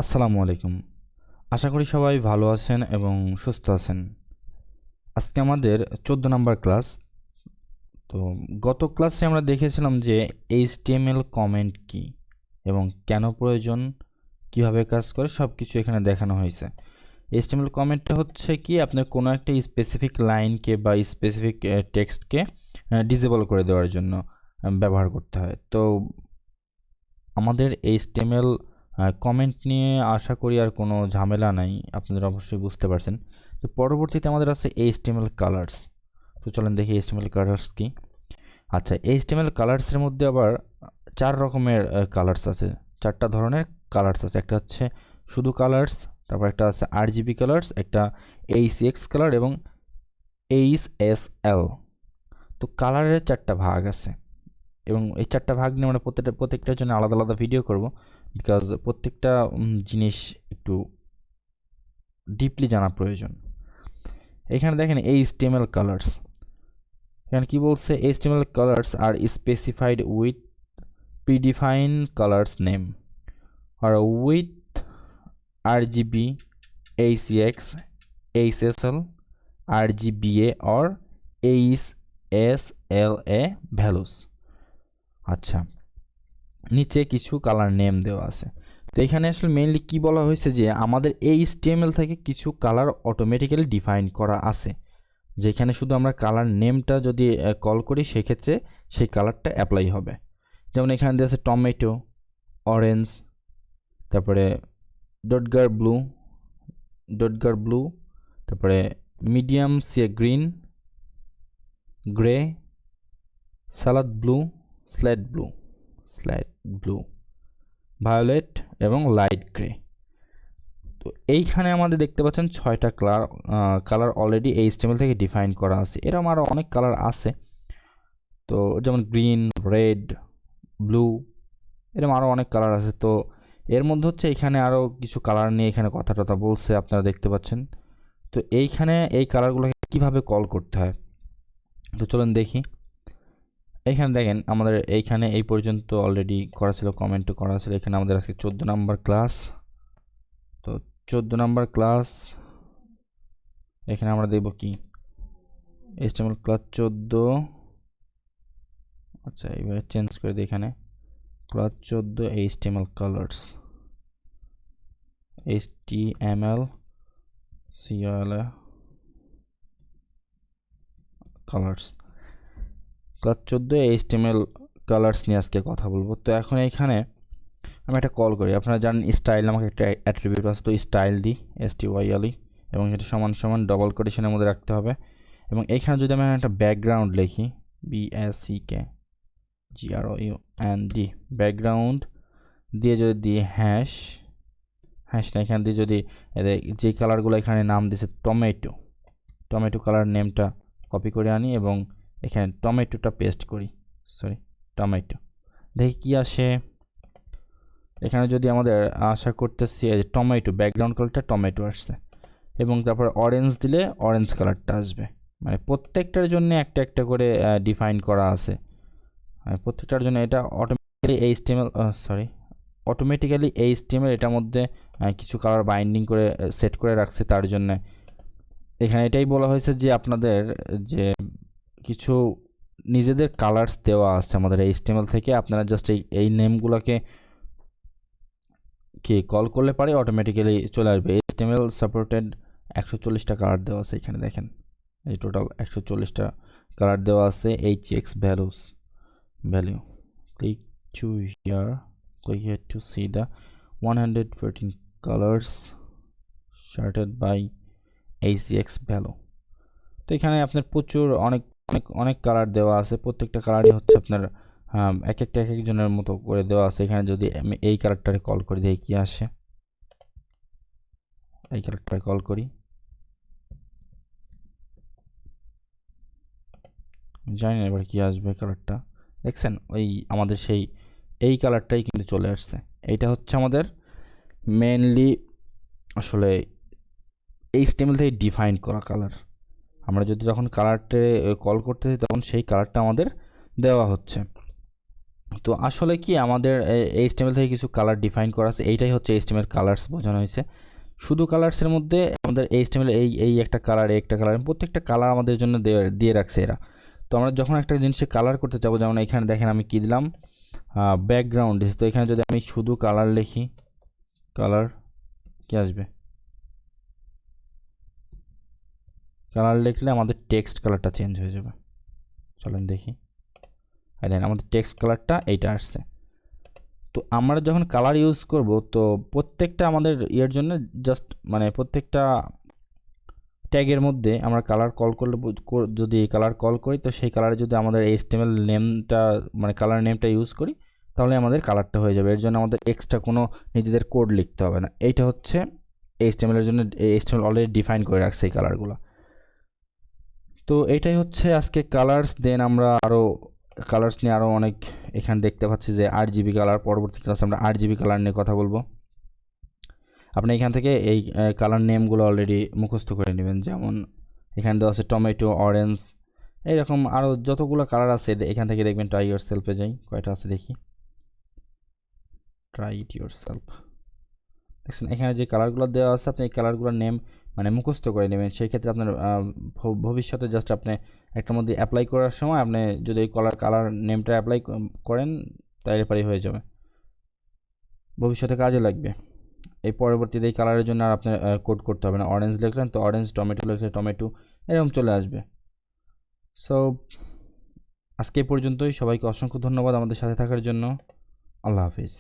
আসসালামু আলাইকুম। আশা করি সবাই ভালো আছেন এবং সুস্থ আছেন। আজকে আমাদের 14 নম্বর ক্লাস। তো গত ক্লাসে আমরা দেখেছিলাম যে HTML কমেন্ট কি এবং কেন প্রয়োজন, কিভাবে কাজ করে সব কিছু এখানে দেখানো হয়েছে। HTML কমেন্টটা হচ্ছে কি আপনার কোনো একটা স্পেসিফিক লাইনকে বা স্পেসিফিক টেক্সটকে ডিসেবল করে দেওয়ার জন্য ব্যবহার করতে হয়। তো আমাদের HTML কমেন্ট নিয়ে আশা করি আর কোনো ঝামেলা নাই, আপনারা অবশ্যই বুঝতে পারছেন। তো পরবর্তীতে আমাদের আছে HTML কালার্স। তো চলেন দেখি HTML কালার্স কি। আচ্ছা, HTML কালার্সের মধ্যে আবার 4 রকমের কালার্স আছে, 4টা ধরনের কালার্স আছে। একটা হচ্ছে শুধু কালার্স, তারপর একটা আছে RGB কালার্স, একটা HX কালার এবং HSL। তো কালারের 4টা ভাগ আছে এবং এই 4টা ভাগ নিয়ে আমরা প্রত্যেকটার জন্য আলাদা আলাদা ভিডিও করব, বিকজ প্রত্যেকটা জিনিস একটু ডিপলি জানা প্রয়োজন। এখানে দেখেন HTML কালার্স, এখানে কি বলছে, HTML colours are specified with predefined colours name are with RGB, HCX, HSL, RGBA or HSLA values. আচ্ছা, নিচে কিছু কালার নেম দেওয়া আছে। তো এখানে আসলে মেইনলি কি বলা হয়েছে যে আমাদের HTML থেকে কিছু কালার অটোমেটিক্যালি ডিফাইন করা আছে, যেখানে শুধু আমরা কালার নেমটা যদি কল করি সেক্ষেত্রে সেই কালারটা অ্যাপ্লাই হবে। যেমন এখানে দেওয়া আছে টমেটো, অরেঞ্জ, তারপরে ডটগার ব্লু, তারপরে মিডিয়াম সিয়া গ্রিন, গ্রে, সালাদ ব্লু, স্লেট ব্লু, ভায়োলেট এবং লাইট গ্রে। তো এইখানে আমাদের দেখতে পাচ্ছেন 6টা কালার অলরেডি HTML থেকে ডিফাইন করা আছে। এরকম আরও অনেক কালার আছে, তো যেমন গ্রিন, রেড, ব্লু, এরকম আরও অনেক কালার আছে। তো এর মধ্যে হচ্ছে এখানে আরও কিছু কালার নিয়ে এখানে কথা টথা বলছে, আপনারা দেখতে পাচ্ছেন। তো এইখানে এই কালারগুলোকে কীভাবে কল করতে হয় তো চলুন দেখি। এইখানে দেখেন আমাদের এইখানে এই পর্যন্ত অলরেডি করা ছিল, কমেন্টও করা ছিল। এখানে আমাদের আজকে 14 নম্বর ক্লাস। তো 14 নম্বর ক্লাস এখানে আমরা দেখব কি HTML ক্লাস 14। আচ্ছা, এইভাবে চেঞ্জ করে দিই, এখানে class 14 HTML colours, HTML colours, class 14 HTML colours নিয়ে আজকে কথা বলবো। তো এখন এইখানে আমি একটা কল করি, আপনারা জানেন স্টাইল আমাকে একটা অ্যাট্রিবিউট আছে, তো স্টাইল দিই STYLE এবং সেটা সমান সমান ডবল কোটেশনের মধ্যে রাখতে হবে। এবং এইখানে যদি আমি একটা ব্যাকগ্রাউন্ড লিখি, BACKGROUND, ব্যাকগ্রাউন্ড দিয়ে যদি দিই হ্যাশ না, এখান দিয়ে যদি যে কালারগুলো এখানে নাম দিয়েছে টমেটো কালার নেমটা কপি করে আনি এবং এখানে টমেটোটা পেস্ট করি, টমেটো, দেখি কি আসে। এখানে যদি আমাদের আশা করতেছি টমেটো, ব্যাকগ্রাউন্ড কালারটা টমেটো আসছে এবং তারপর অরেঞ্জ দিলে অরেঞ্জ কালারটা আসবে। মানে প্রত্যেকটার জন্য একটা একটা করে ডিফাইন করা আছে, প্রত্যেকটার জন্য এটা অটোমেটিক্যালি HTML এটার মধ্যে কিছু কালার বাইন্ডিং করে সেট করে রাখছে। তার জন্য এখানে এটাই বলা হয়েছে যে আপনাদের যে কিছু নিজেদের কালার্স দেওয়া আছে আমাদের HTML থেকে, আপনারা জাস্ট এই নেমগুলোকে কল করলে পারে অটোমেটিক্যালি চলে আসবে। HTML সাপোর্টেড 140টা কালার দেওয়া আছে, এখানে দেখেন এই টোটাল 140টা কালার দেওয়া আছে। HX value, click here to see the 114 colors sorted by HX value। তো এখানে আপনার প্রচুর অনেক অনেক অনেক কালার দেওয়া আছে, প্রত্যেকটা কালারই হচ্ছে আপনার এক একজনের মতো করে দেওয়া আছে। এখানে যদি আমি এই কালারটারে কল করে দেখি কি আসে, এই কালারটারে কল করি, জানি না এবার কি আসবে কালারটা। দেখছেন ওই আমাদের সেই এই কালারটাই কিন্তু চলে আসছে। এইটা হচ্ছে আমাদের মেনলি আসলে HTML থেকে ডিফাইন করা কালার। আমরা যদি যখন কালারটা কল করতেছি তখন সেই কালারটা আমাদের দেওয়া হচ্ছে। তো আসলে কি আমাদের HTML থেকে কিছু কালার ডিফাইন করা আছে, এইটাই হচ্ছে HTML কালার্স বোঝানো হয়েছে। শুধু কালার্সের মধ্যে আমাদের HTML এই একটা কালার, এই একটা কালার, প্রত্যেকটা কালার আমাদের জন্য দিয়ে রাখছে এরা। তো আমরা যখন একটা জিনিসে কালার করতে চাবো, যেমন এখানে দেখেন আমি কী দিলাম, ব্যাকগ্রাউন্ড। তো এখানে যদি আমি শুধু কালার লিখি, কালার কি আসবে, কালার লিখলে আমাদের টেক্সট কালারটা চেঞ্জ হয়ে যাবে। চলেন দেখি, আর দেখেন আমাদের টেক্সট কালারটা এইটা আসছে। তো আমরা যখন কালার ইউজ করব, তো প্রত্যেকটা আমাদের ইয়ের জন্য জাস্ট মানে প্রত্যেকটা ট্যাগের মধ্যে আমরা কালার কল করলে, যদি কালার কল করি, তো সেই কালারে যদি আমাদের HTML নেমটা মানে কালার নেমটা ইউজ করি, তাহলে আমাদের কালারটা হয়ে যাবে। এর জন্য আমাদের এক্সট্রা কোনো নিজেদের কোড লিখতে হবে না। এইটা হচ্ছে HTML এর জন্য, HTML অলরেডি ডিফাইন করে রাখছে এই কালারগুলো। তো এইটাই হচ্ছে আজকে কালার্স। দেন আমরা আরও কালার্স নিয়ে আরও অনেক এখানে দেখতে পাচ্ছি যে RGB কালার। পরবর্তী ক্লাসে আমরা RGB কালার নিয়ে কথা বলবো। আপনি এখান থেকে এই কালার নেমগুলো অলরেডি মুখস্থ করে নেবেন। যেমন এখানে দেওয়া আছে টমেটো, অরেঞ্জ, এইরকম আরও যতগুলো কালার আছে এখান থেকে দেখবেন। ট্রাই ইয়োর সেলফে যাই, কয়টা আছে দেখি। ট্রাই ইট ইয়োর সেলফ, দেখছেন এখানে যে কালারগুলো দেওয়া আছে, আপনি এই কালারগুলোর নেম মানে মুখস্থ করে নেবেন। সেই ক্ষেত্রে আপনার ভবিষ্যতে জাস্ট আপনি একটার মধ্যে অ্যাপ্লাই করার সময় আপনি যদি এই কালার নেমটা অ্যাপ্লাই করেন, তাইলে পারি হয়ে যাবে, ভবিষ্যতে কাজে লাগবে। এই পরবর্তীতে এই কালারের জন্য আর আপনার কোড করতে হবে না। অরেঞ্জ লিখলেন তো অরেঞ্জ, টমেটো লিখলে টমেটো, এরকম চলে আসবে। সো আজকে এই পর্যন্তই। সবাইকে অসংখ্য ধন্যবাদ আমাদের সাথে থাকার জন্য। আল্লাহ হাফিজ।